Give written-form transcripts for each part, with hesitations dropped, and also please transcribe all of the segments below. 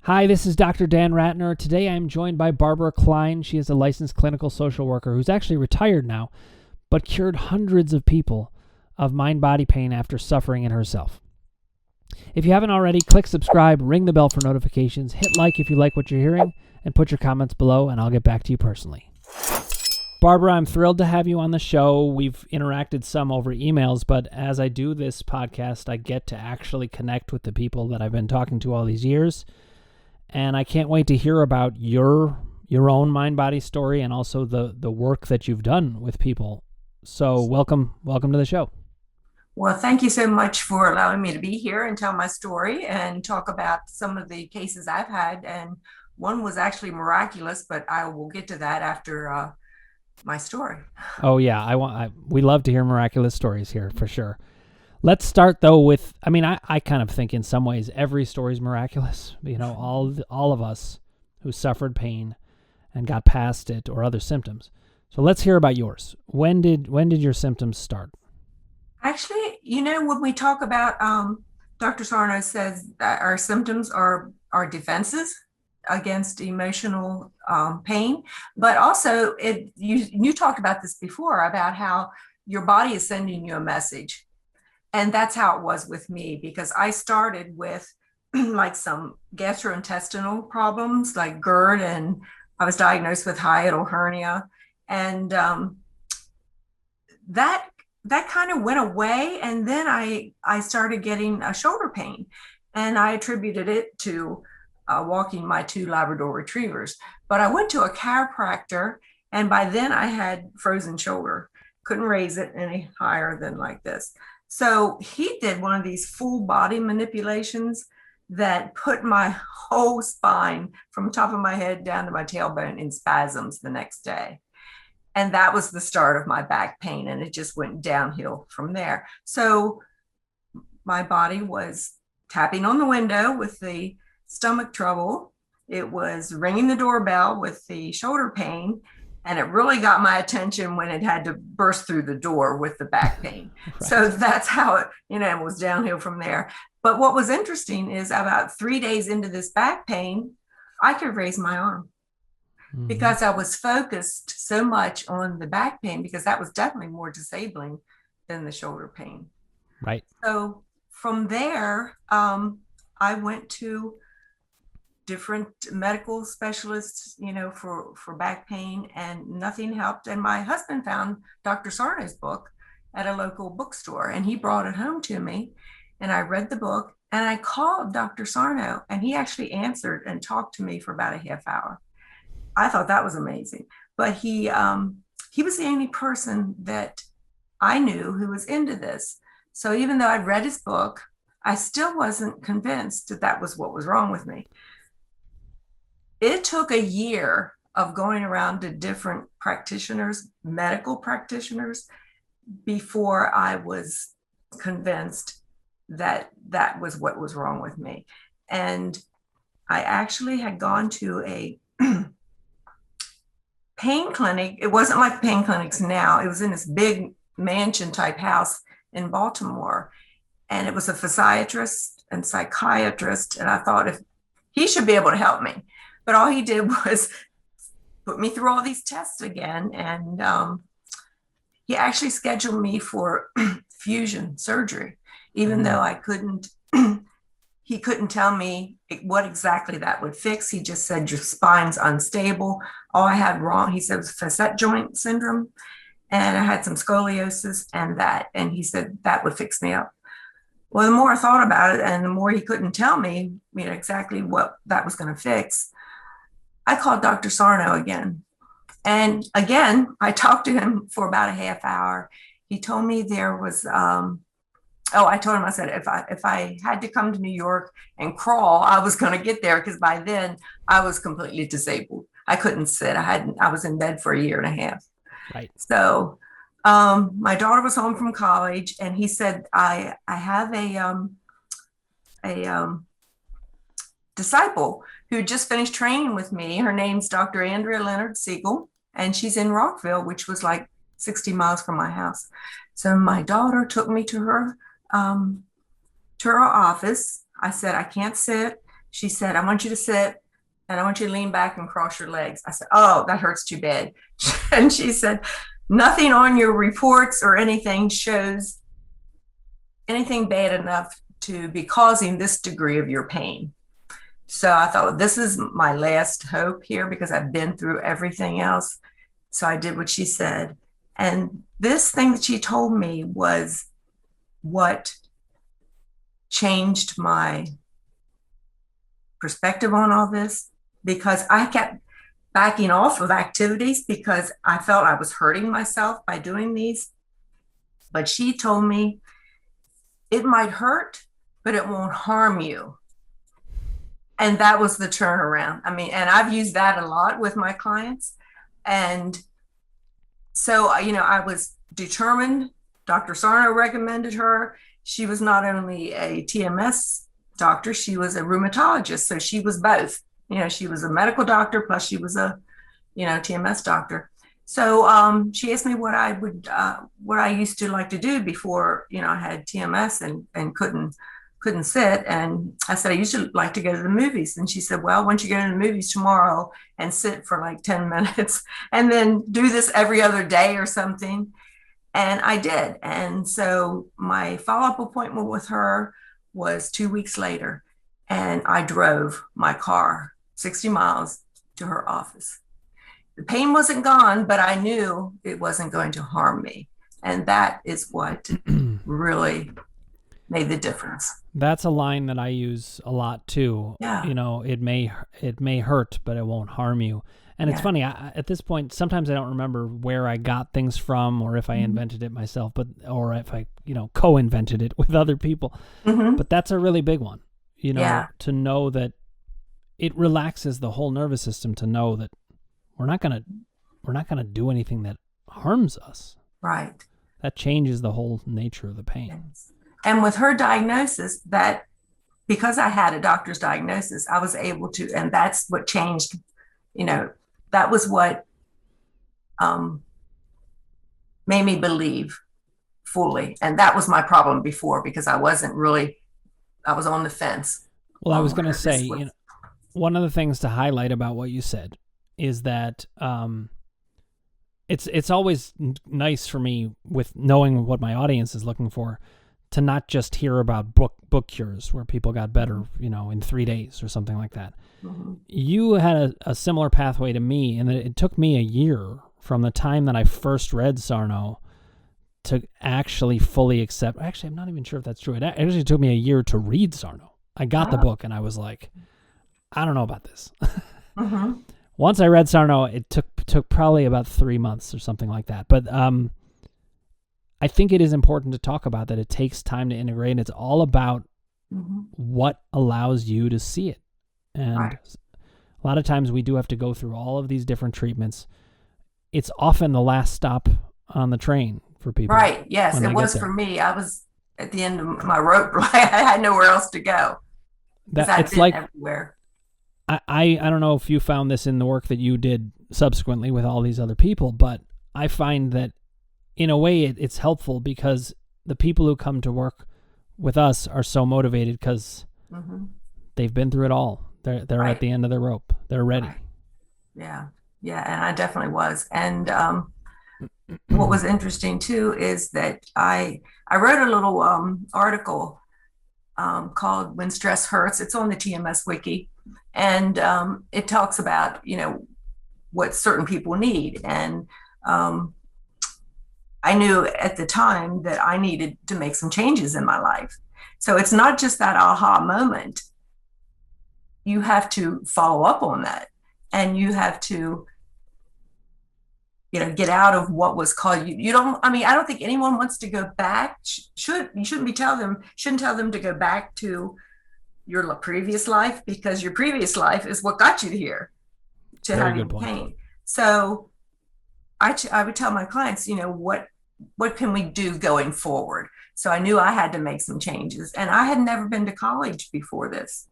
Hi, this is Dr. Dan Ratner. Today I'm joined by Barbara Klein. She is a licensed clinical social worker who's actually retired now, but cured hundreds of people of mind-body pain after suffering it herself. If you haven't already, click subscribe, ring the bell for notifications, hit like if you like what you're hearing, and put your comments below, and I'll get back to you personally. Barbara, I'm thrilled to have you on the show. We've interacted some over emails, but as I do this podcast, I get to actually connect with the people that I've been talking to all these years. And I can't wait to hear about your own mind-body story and also the work that you've done with people. So welcome to the show. Well, thank you so much for allowing me to be here and tell my story and talk about some of the cases I've had. And one was actually miraculous, but I will get to that after my story. Oh yeah, we love to hear miraculous stories here for sure. Let's start though with, I kind of think in some ways every story is miraculous. You know, all of us who suffered pain and got past it or other symptoms. So let's hear about yours. When did your symptoms start? Actually, when we talk about, Dr. Sarno says that our symptoms are our defenses against emotional pain, but also you talked about this before about how your body is sending you a message. And that's how it was with me, because I started with like some gastrointestinal problems like GERD, and I was diagnosed with hiatal hernia. And that kind of went away. And then I started getting a shoulder pain, and I attributed it to walking my two Labrador retrievers. But I went to a chiropractor, and by then I had frozen shoulder, couldn't raise it any higher than like this. So he did one of these full body manipulations that put my whole spine from the top of my head down to my tailbone in spasms the next day. And that was the start of my back pain. And it just went downhill from there. So my body was tapping on the window with the stomach trouble. It was ringing the doorbell with the shoulder pain. And it really got my attention when it had to burst through the door with the back pain. Right. So that's how it was downhill from there. But what was interesting is about 3 days into this back pain, I could raise my arm because I was focused so much on the back pain, because that was definitely more disabling than the shoulder pain. Right. So from there, I went to different medical specialists, for back pain, and nothing helped. And my husband found Dr. Sarno's book at a local bookstore, and he brought it home to me, and I read the book, and I called Dr. Sarno, and he actually answered and talked to me for about a half hour. I thought that was amazing. But he was the only person that I knew who was into this. So even though I'd read his book, I still wasn't convinced that that was what was wrong with me. It took a year of going around to different practitioners, medical practitioners, before I was convinced that that was what was wrong with me. And I actually had gone to a pain clinic. It wasn't like pain clinics now. It was in this big mansion type house in Baltimore. And it was a physiatrist and psychiatrist. And I thought, if he should be able to help me. But all he did was put me through all these tests again. And he actually scheduled me for fusion surgery, even though I couldn't, he couldn't tell me what exactly that would fix. He just said, your spine's unstable. All I had wrong, he said, was facet joint syndrome. And I had some scoliosis and he said that would fix me up. Well, the more I thought about it and the more he couldn't tell me, exactly what that was going to fix, I called Dr. Sarno again. And again, I talked to him for about a half hour. He told me there was, I told him, I said, if I had to come to New York and crawl, I was going to get there, because by then I was completely disabled. I couldn't sit. I was in bed for a year and a half. Right. So my daughter was home from college, and he said, I have a disciple who just finished training with me. Her name's Dr. Andrea Leonard-Segal, and she's in Rockville, which was like 60 miles from my house. So my daughter took me to her office. I said, I can't sit. She said, I want you to sit and I want you to lean back and cross your legs. I said, oh, that hurts too bad. And she said, nothing on your reports or anything shows anything bad enough to be causing this degree of your pain. So I thought, this is my last hope here because I've been through everything else. So I did what she said. And this thing that she told me was what changed my perspective on all this, because I kept backing off of activities because I felt I was hurting myself by doing these. But she told me it might hurt, but it won't harm you. And that was the turnaround. I mean, and I've used that a lot with my clients. And so, you know, I was determined. Dr. Sarno recommended her. She was not only a TMS doctor, she was a rheumatologist. So she was both. You know, she was a medical doctor, plus she was a, you know, TMS doctor. So she asked me what I used to like to do before, you know, I had TMS and couldn't sit. And I said, I used to like to go to the movies. And she said, well, why don't you go to the movies tomorrow and sit for like 10 minutes and then do this every other day or something. And I did. And so my follow-up appointment with her was 2 weeks later. And I drove my car 60 miles to her office. The pain wasn't gone, but I knew it wasn't going to harm me. And that is what really made the difference. That's a line that I use a lot too. Yeah. You know, it may hurt, but it won't harm you. And it's funny, at this point, sometimes I don't remember where I got things from or if I invented it myself, or if I, you know, co-invented it with other people. But that's a really big one, you know, to know that it relaxes the whole nervous system, to know that we're not going to do anything that harms us. Right. That changes the whole nature of the pain. Yes. And with her diagnosis, that because I had a doctor's diagnosis, I was able to, and that's what changed, you know, that was what made me believe fully. And that was my problem before, because I was on the fence. Well, I was going to say, you know, one of the things to highlight about what you said is that it's always nice for me, with knowing what my audience is looking for, to not just hear about book cures where people got better, you know, in 3 days or something like that. You had a similar pathway to me, and it took me a year from the time that I first read Sarno to actually fully accept. Actually, I'm not even sure if that's true. It actually took me a year to read Sarno. I got the book and I was like, I don't know about this. Once I read Sarno, it took probably about 3 months or something like that. But I think it is important to talk about that. It takes time to integrate, and it's all about what allows you to see it. And a lot of times we do have to go through all of these different treatments. It's often the last stop on the train for people. Right. Yes, it was for me. I was at the end of my rope. I had nowhere else to go. It's like everywhere. I don't know if you found this in the work that you did subsequently with all these other people, but I find that in a way it's helpful, because the people who come to work with us are so motivated because they've been through it all. They're at the end of their rope. They're ready. Yeah. Yeah. And I definitely was. And what was interesting too is that I wrote a little article called When Stress Hurts. It's on the TMS wiki. And it talks about, you know, what certain people need. And I knew at the time that I needed to make some changes in my life. So it's not just that aha moment. You have to follow up on that, and you have to, you know, get out of what was called you don't. I mean, I don't think anyone shouldn't tell them to go back to your previous life, because your previous life is what got you here to having pain. So I would tell my clients, you know, what can we do going forward? So I knew I had to make some changes, and I had never been to college before this.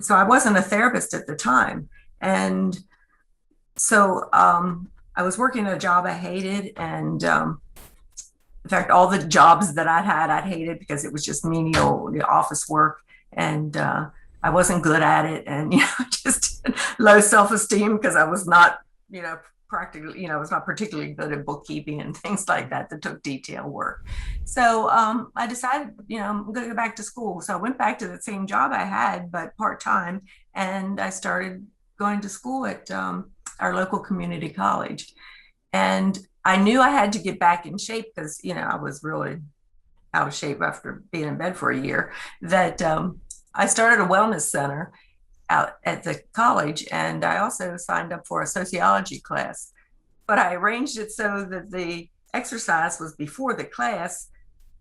So I wasn't a therapist at the time. And so I was working a job I hated. And in fact, all the jobs that I'd hated because it was just menial office work. And I I wasn't good at it, and just low self-esteem because I was not, practically, I was not particularly good at bookkeeping and things like that took detail work. So I decided, I'm going to go back to school. So I went back to the same job I had, but part-time, and I started going to school at our local community college. And I knew I had to get back in shape because, I was really out of shape after being in bed for a year, that I started a wellness center out at the college. And I also signed up for a sociology class, but I arranged it so that the exercise was before the class,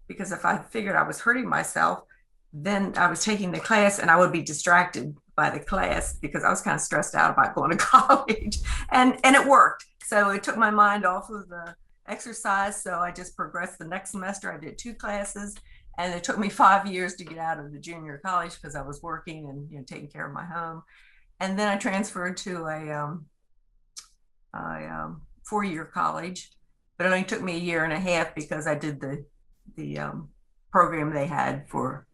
because if I figured I was hurting myself, then I was taking the class and I would be distracted by the class because I was kind of stressed out about going to college, and it worked. So it took my mind off of the exercise. So I just progressed the next semester. I did 2 classes, and it took me 5 years to get out of the junior college because I was working and taking care of my home. And then I transferred to a 4-year college, but it only took me a year and a half because I did the program they had for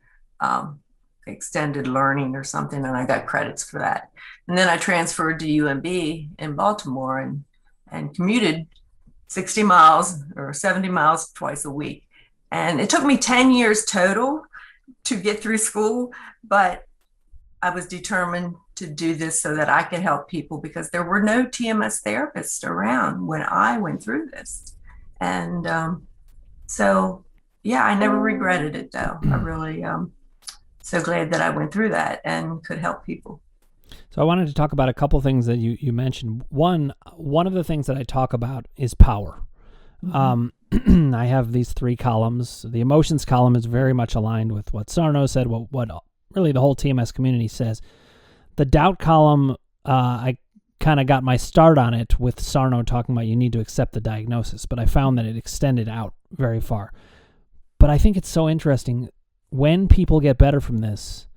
extended learning or something, and I got credits for that. And then I transferred to UMB in Baltimore and commuted 60 miles or 70 miles twice a week. And it took me 10 years total to get through school, but I was determined to do this so that I could help people because there were no TMS therapists around when I went through this. And so, yeah, I never regretted it, though. I really so glad that I went through that and could help people. So I wanted to talk about a couple things that you mentioned. One of the things that I talk about is power. Mm-hmm. I have these 3 columns. The emotions column is very much aligned with what Sarno said, what really the whole TMS community says. The doubt column, I kind of got my start on it with Sarno talking about you need to accept the diagnosis, but I found that it extended out very far. But I think it's so interesting. When people get better from this,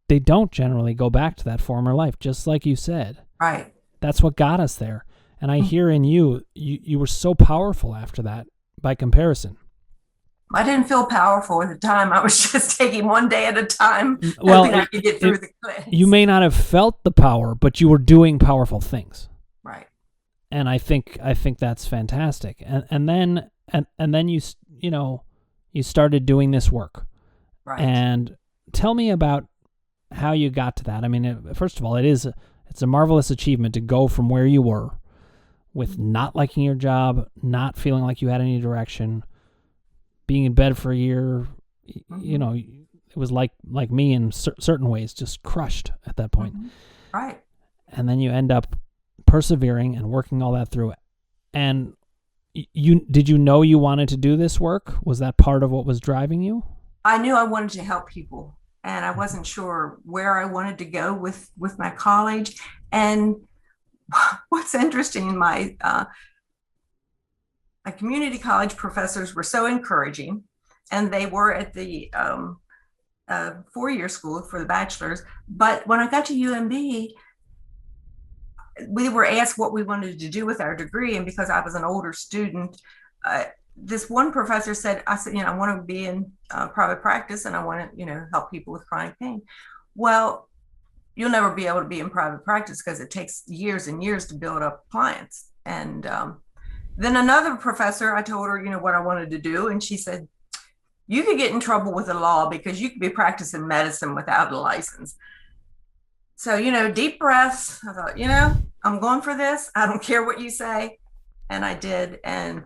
they don't generally go back to that former life, just like you said. Right. That's what got us there. And I hear in you were so powerful after that by comparison. I didn't feel powerful at the time. I was just taking one day at a time, well, hoping I could get through the class. You may not have felt the power, but you were doing powerful things. Right. And I think that's fantastic. And then you started doing this work. Right. And tell me about how you got to that. I mean, first of all, it's a marvelous achievement to go from where you were with not liking your job, not feeling like you had any direction, being in bed for a year. Mm-hmm. It was like me in certain ways, just crushed at that point. Mm-hmm. Right. And then you end up persevering and working all that through. And did you know you wanted to do this work? Was that part of what was driving you? I knew I wanted to help people, and I wasn't sure where I wanted to go with my college. And what's interesting, my community college professors were so encouraging, and they were at the 4-year school for the bachelor's. But when I got to UMB, we were asked what we wanted to do with our degree. And because I was an older student, this one professor said, I want to be in private practice, and I want to, help people with chronic pain. Well, you'll never be able to be in private practice because it takes years and years to build up clients. And then another professor, I told her, what I wanted to do. And she said, you could get in trouble with the law because you could be practicing medicine without a license. So, deep breaths. I thought, I'm going for this. I don't care what you say. And I did. And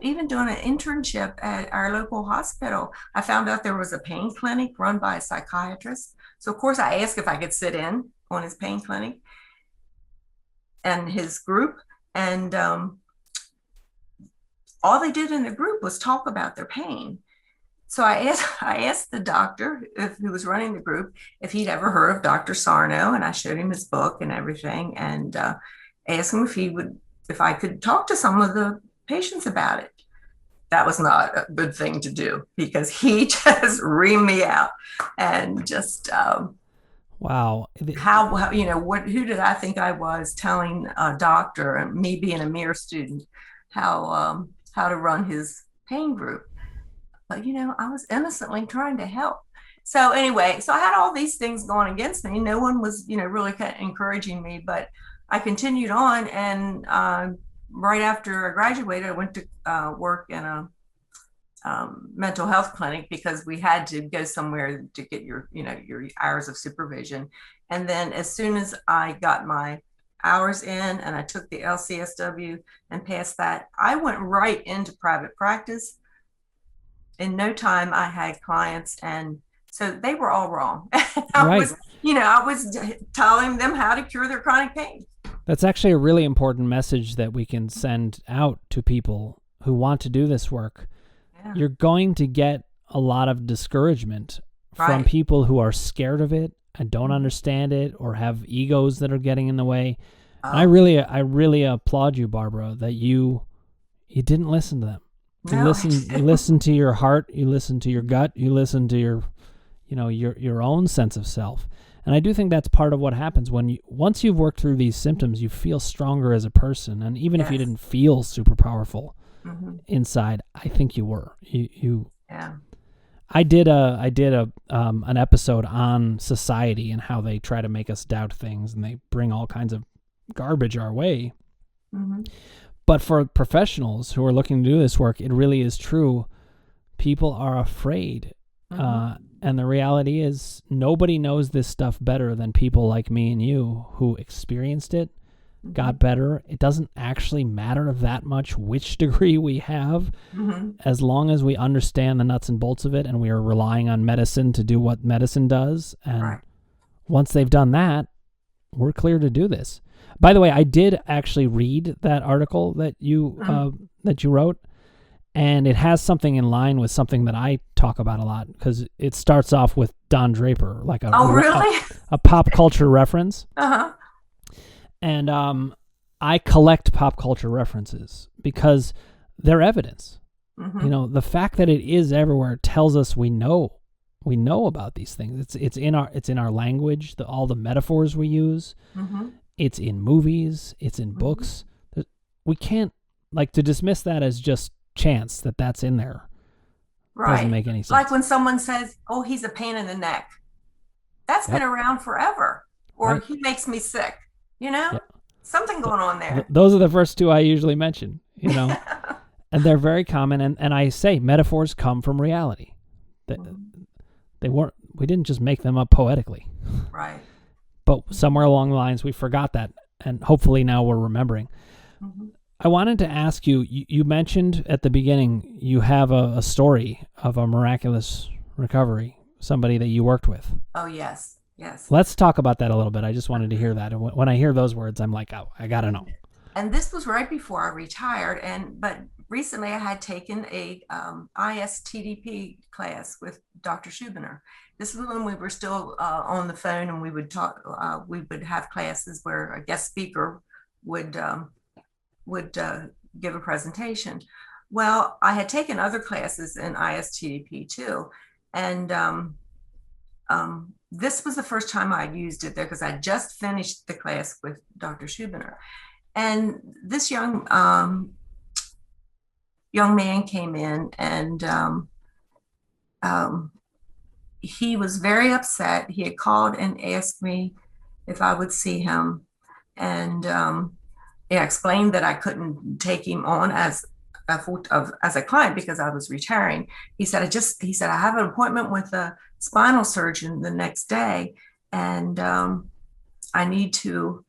even doing an internship at our local hospital, I found out there was a pain clinic run by a psychiatrist. So, of course, I asked if I could sit in on his pain clinic and his group. And all they did in the group was talk about their pain. So I asked the doctor who was running the group if he'd ever heard of Dr. Sarno, and I showed him his book and everything, and asked him if I could talk to some of the patients about it. That was not a good thing to do because he just reamed me out and just wow. How who did I think I was telling a doctor, and me being a mere student, how to run his pain group? But I was innocently trying to help. So anyway, so I had all these things going against me. No one was, really kind of encouraging me, but I continued on. And right after I graduated, I went to work in a mental health clinic because we had to go somewhere to get your hours of supervision. And then as soon as I got my hours in and I took the LCSW and passed that, I went right into private practice. In no time, I had clients, and so they were all wrong. Right. I was telling them how to cure their chronic pain. That's actually a really important message that we can send out to people who want to do this work. Yeah. You're going to get a lot of discouragement from people who are scared of it and don't understand it or have egos that are getting in the way. Oh. I really applaud you, Barbara, that you didn't listen to them. You listen to your heart, you listen to your gut, you listen to your own sense of self. And I do think that's part of what happens once you've worked through these symptoms, you feel stronger as a person. And even if you didn't feel super powerful inside, I think you were. Yeah. I did an episode on society and how they try to make us doubt things and they bring all kinds of garbage our way. Mm-hmm. But for professionals who are looking to do this work, it really is true. People are afraid. And the reality is nobody knows this stuff better than people like me and you who experienced it, got better. It doesn't actually matter that much which degree we have, as long as we understand the nuts and bolts of it and we are relying on medicine to do what medicine does. And once they've done that, we're clear to do this. By the way, I did actually read that article that you wrote, and it has something in line with something that I talk about a lot because it starts off with Don Draper, like a pop culture reference. And I collect pop culture references because they're evidence. The fact that it is everywhere tells us we know about these things. It's in our language, all the metaphors we use. It's in movies, it's in books. We can't to dismiss that as just chance that's in there. Doesn't make any sense. Like when someone says, "Oh, he's a pain in the neck." That's been around forever. Or he makes me sick. Something going on there. Those are the first two I usually mention, and they're very common. And I say metaphors come from reality. We didn't just make them up poetically. Right. But somewhere along the lines, we forgot that. And hopefully now we're remembering. I wanted to ask you, you mentioned at the beginning, you have a story of a miraculous recovery, somebody that you worked with. Oh, yes. Yes. Let's talk about that a little bit. I just wanted to hear that. And when I hear those words, I'm like, oh, I got to know. And this was right before I retired. But recently I had taken a ISTDP class with Dr. Schubiner. This is when we were still on the phone and we would talk. We would have classes where a guest speaker would give a presentation. Well, I had taken other classes in ISTDP too. And this was the first time I used it there because I just finished the class with Dr. Schubiner. And this young man came in and he was very upset. He had called and asked me if I would see him. And I explained that I couldn't take him on as a client because I was retiring. He said, I have an appointment with a spinal surgeon the next day, and I need to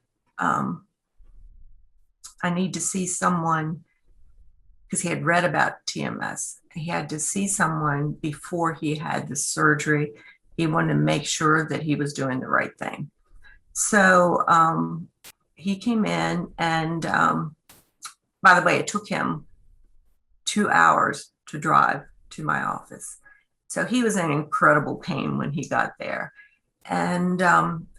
see someone because he had read about TMS. He had to see someone before he had the surgery. He wanted to make sure that he was doing the right thing. So he came in, and by the way, it took him 2 hours to drive to my office. So he was in incredible pain when he got there. And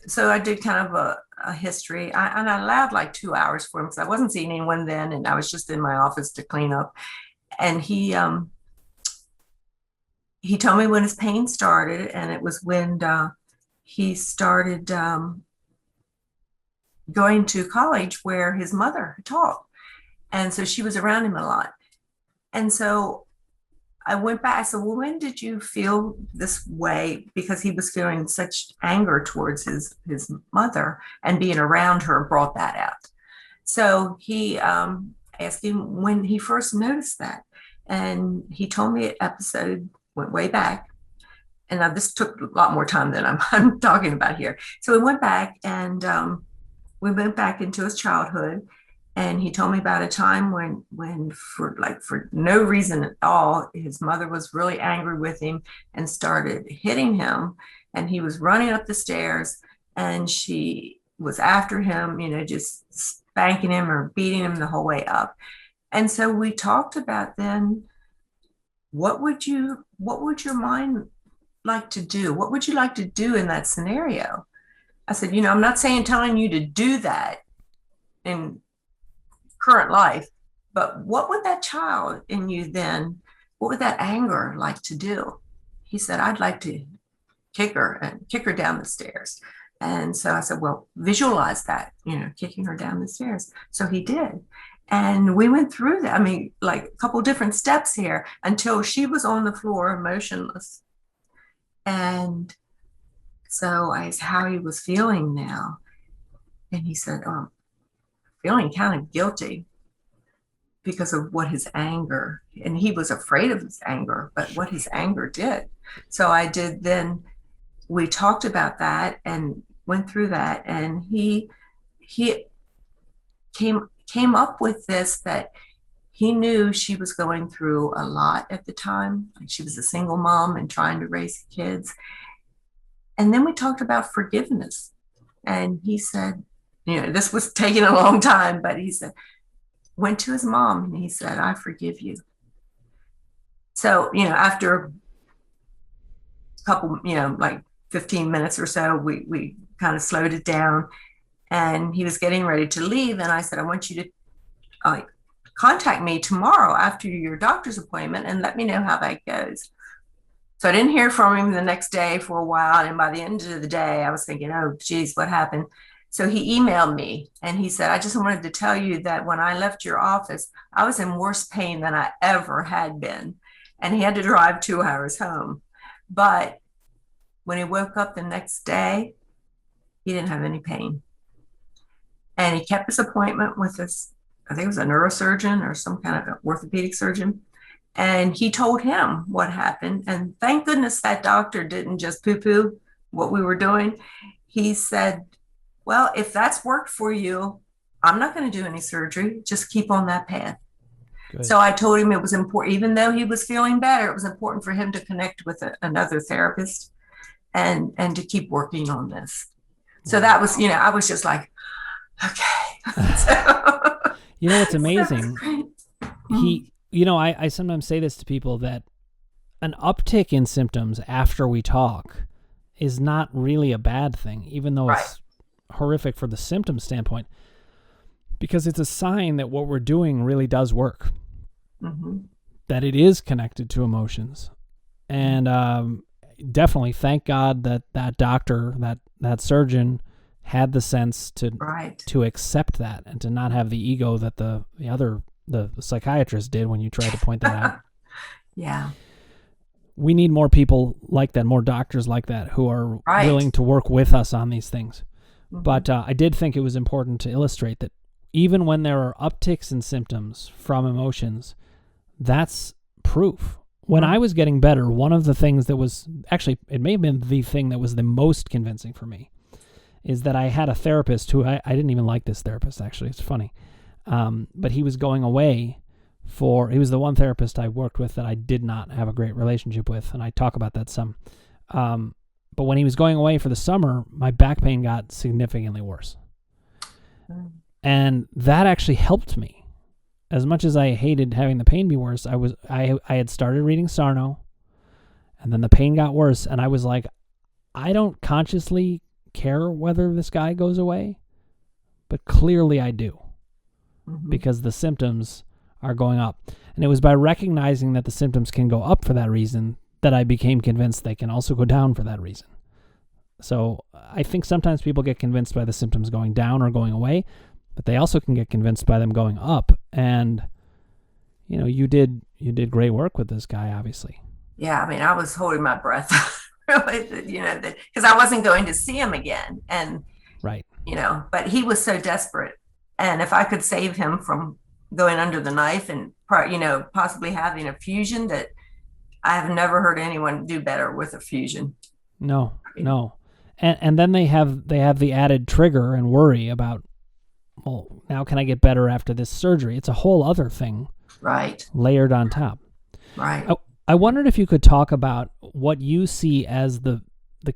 so I did kind of a history. I allowed like 2 hours for him because I wasn't seeing anyone then, and I was just in my office to clean up. And he told me when his pain started, and it was when he started going to college where his mother taught. And so she was around him a lot. And so I went back. I said, well, when did you feel this way? Because he was feeling such anger towards his mother, and being around her brought that out. So he asked him when he first noticed that. And he told me an episode went way back. And now this took a lot more time than I'm talking about here. So we went back, and we went back into his childhood. And he told me about a time when for no reason at all, his mother was really angry with him and started hitting him. And he was running up the stairs, and she was after him, just spanking him or beating him the whole way up. And so we talked about then, what would your mind like to do? What would you like to do in that scenario? I said, I'm not telling you to do that in current life, but what would that child in you then, what would that anger like to do? He said, I'd like to kick her down the stairs. And so I said, well, visualize that, kicking her down the stairs. So he did. And we went through that. I mean, like a couple different steps here until she was on the floor, motionless. And so I asked how he was feeling now. And he said, feeling kind of guilty because of what his anger, and he was afraid of his anger, but what his anger did. So we talked about that and went through that. And he came up with this, that he knew she was going through a lot at the time. Like, she was a single mom and trying to raise kids. And then we talked about forgiveness. And he said, this was taking a long time, but he said, went to his mom and he said, I forgive you. So, after a couple, like 15 minutes or so, we kind of slowed it down, and he was getting ready to leave. And I said, I want you to contact me tomorrow after your doctor's appointment and let me know how that goes. So I didn't hear from him the next day for a while. And by the end of the day, I was thinking, oh, geez, what happened? So he emailed me and he said, I just wanted to tell you that when I left your office, I was in worse pain than I ever had been. And he had to drive 2 hours home. But when he woke up the next day, he didn't have any pain. And he kept his appointment with this, I think it was a neurosurgeon or some kind of orthopedic surgeon. And he told him what happened. And thank goodness that doctor didn't just poo-poo what we were doing. He said, well, if that's worked for you, I'm not going to do any surgery. Just keep on that path. Good. So I told him it was important, even though he was feeling better, it was important for him to connect with another therapist and to keep working on this. So that was, I was just like, okay. What's amazing? I sometimes say this to people, that an uptick in symptoms after we talk is not really a bad thing, even though it's horrific for the symptom standpoint, because it's a sign that what we're doing really does work, that it is connected to emotions. And definitely thank God that doctor, that surgeon had the sense to accept that and to not have the ego that the psychiatrist did when you tried to point that out. Yeah. We need more people like that, more doctors like that, who are willing to work with us on these things. But I did think it was important to illustrate that even when there are upticks in symptoms from emotions, that's proof. When I was getting better, one of the things that was, actually, it may have been the thing that was the most convincing for me, is that I had a therapist who, I didn't even like this therapist, actually. It's funny. But he was going away he was the one therapist I worked with that I did not have a great relationship with, and I talk about that some. But when he was going away for the summer, my back pain got significantly worse. And that actually helped me. As much as I hated having the pain be worse, I had started reading Sarno, and then the pain got worse, and I was like, I don't consciously care whether this guy goes away, but clearly I do, because the symptoms are going up. And it was by recognizing that the symptoms can go up for that reason that I became convinced they can also go down for that reason. So I think sometimes people get convinced by the symptoms going down or going away, but they also can get convinced by them going up. And, you did great work with this guy, obviously. Yeah, I mean, I was holding my breath, really, because I wasn't going to see him again. And, Right. But he was so desperate. And if I could save him from going under the knife and, possibly having a fusion, that I have never heard anyone do better with a fusion. No. And then they have the added trigger and worry about, well, now can I get better after this surgery? It's a whole other thing. Right. Layered on top. Right. I wondered if you could talk about what you see as the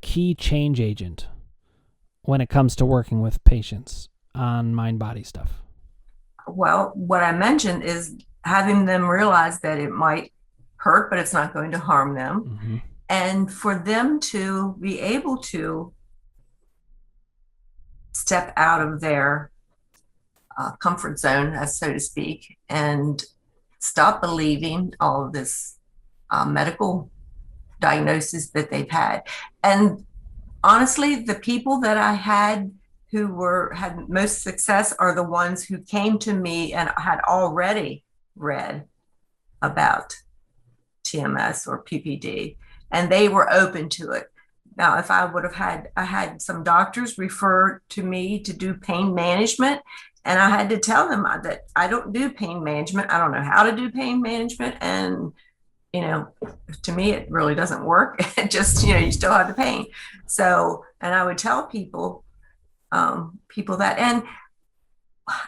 key change agent when it comes to working with patients on mind-body stuff. Well, what I mentioned is having them realize that it might hurt, but it's not going to harm them. Mm-hmm. And for them to be able to step out of their comfort zone, as so to speak, and stop believing all of this medical diagnosis that they've had. And honestly, the people that I had who had most success are the ones who came to me and had already read about TMS or PPD, and they were open to it. Now, if I would have I had some doctors refer to me to do pain management, and I had to tell them that I don't do pain management. I don't know how to do pain management. And, to me, it really doesn't work. It just, you still have the pain. So, and I would tell people that, and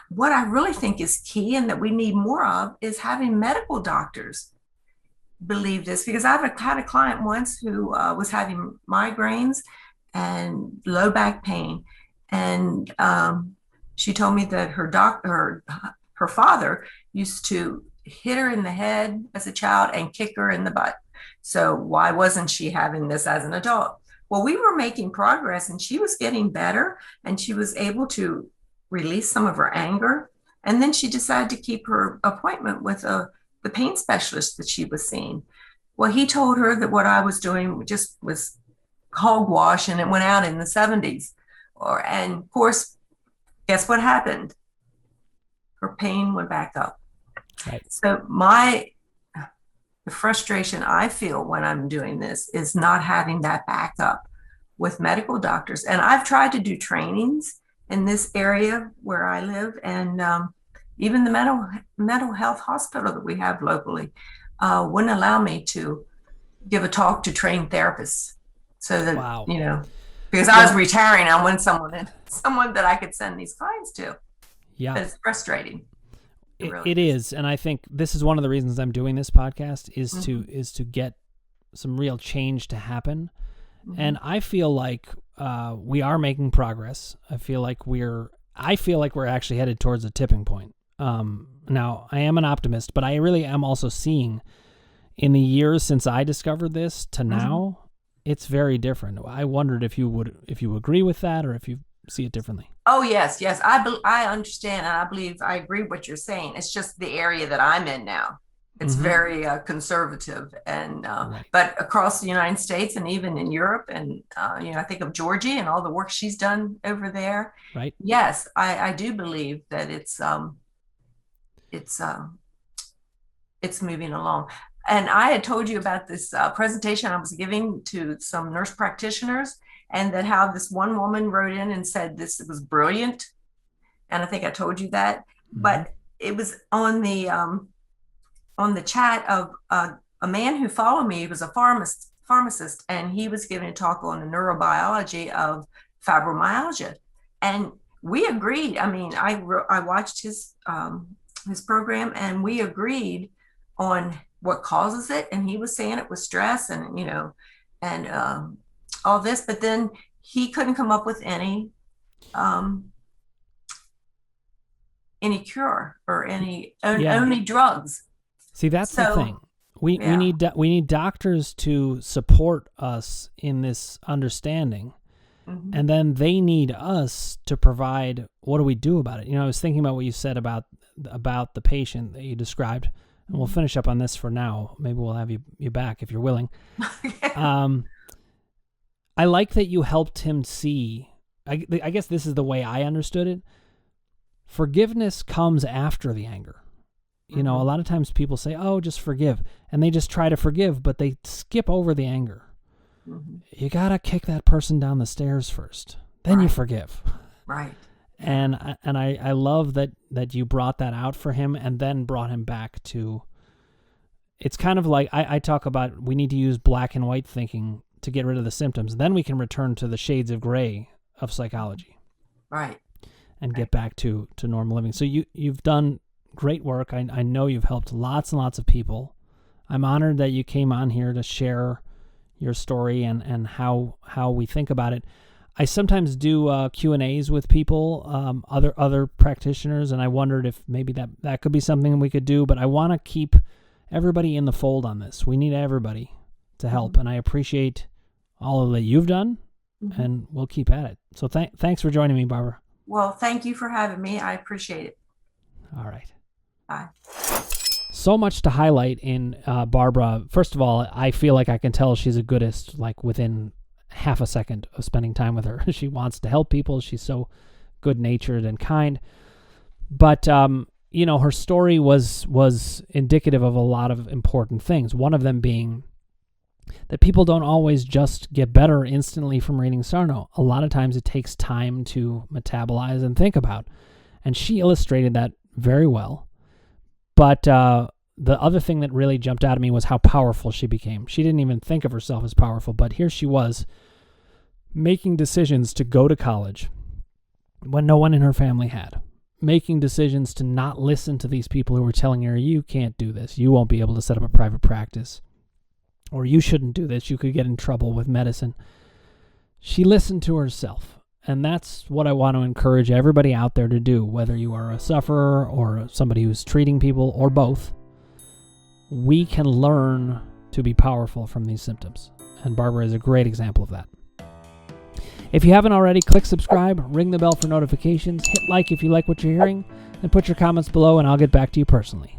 what I really think is key and that we need more of is having medical doctors believe this, because I've had a client once who was having migraines and low back pain. And she told me that her father used to hit her in the head as a child and kick her in the butt. So why wasn't she having this as an adult? Well, we were making progress and she was getting better and she was able to release some of her anger. And then she decided to keep her appointment with the pain specialist that she was seeing. Well, he told her that what I was doing just was hogwash and it went out in the 70s. And of course, guess what happened? Her pain went back up. Right. So the frustration I feel when I'm doing this is not having that backup with medical doctors. And I've tried to do trainings in this area where I live, and even the mental health hospital that we have locally wouldn't allow me to give a talk to trained therapists. So that, wow. Because I was retiring, I wanted someone that I could send these clients to. Yeah. But it's frustrating. It is, and I think this is one of the reasons I'm doing this podcast is to get some real change to happen. Mm-hmm. And I feel like we are making progress. I feel like we're actually headed towards a tipping point. Now, I am an optimist, but I really am also seeing in the years since I discovered this to now, it's very different. I wondered if you agree with that or if you see it differently. Oh, yes. I understand. And I believe I agree with what you're saying. It's just the area that I'm in now. It's very conservative, and right. But across the United States and even in Europe, and I think of Georgie and all the work she's done over there. Right. Yes, I do believe that it's moving along. And I had told you about this presentation I was giving to some nurse practitioners, and that how this one woman wrote in and said this was brilliant. And I think I told you that, but it was on the chat of a man who followed me. He was a pharmacist, and he was giving a talk on the neurobiology of fibromyalgia. And we agreed. I mean, I watched his program, and we agreed on what causes it. And he was saying it was stress and, all this, but then he couldn't come up with any cure or only drugs. See, that's the thing. We need doctors to support us in this understanding, and then they need us to provide. What do we do about it? I was thinking about what you said about the patient that you described, and we'll finish up on this for now. Maybe we'll have you back if you're willing. I like that you helped him see. I guess this is the way I understood it. Forgiveness comes after the anger. You know, a lot of times people say, oh, just forgive. And they just try to forgive, but they skip over the anger. You got to kick that person down the stairs first. Then you forgive. Right. And I love that you brought that out for him and then brought him back to, it's kind of like I talk about we need to use black and white thinking to get rid of the symptoms. Then we can return to the shades of gray of psychology. Right. And get back to normal living. So you've done great work. I know you've helped lots and lots of people. I'm honored that you came on here to share your story and how we think about it. I sometimes do Q&As with people, other practitioners, and I wondered if maybe that could be something we could do, but I want to keep everybody in the fold on this. We need everybody to help, and I appreciate all that you've done, and we'll keep at it. So thanks for joining me, Barbara. Well, thank you for having me. I appreciate it. All right. Bye. So much to highlight in Barbara. First of all, I feel like I can tell she's a goodist, like within half a second of spending time with her. She wants to help people. She's so good-natured and kind. But, you know, her story was indicative of a lot of important things. One of them being that people don't always just get better instantly from reading Sarno. A lot of times it takes time to metabolize and think about. And she illustrated that very well. But the other thing that really jumped out at me was how powerful she became. She didn't even think of herself as powerful, but here she was making decisions to go to college when no one in her family had. Making decisions to not listen to these people who were telling her, you can't do this. You won't be able to set up a private practice. Or you shouldn't do this. You could get in trouble with medicine. She listened to herself. And that's what I want to encourage everybody out there to do, whether you are a sufferer or somebody who's treating people or both. We can learn to be powerful from these symptoms. And Barbara is a great example of that. If you haven't already, click subscribe, ring the bell for notifications, hit like if you like what you're hearing, and put your comments below and I'll get back to you personally.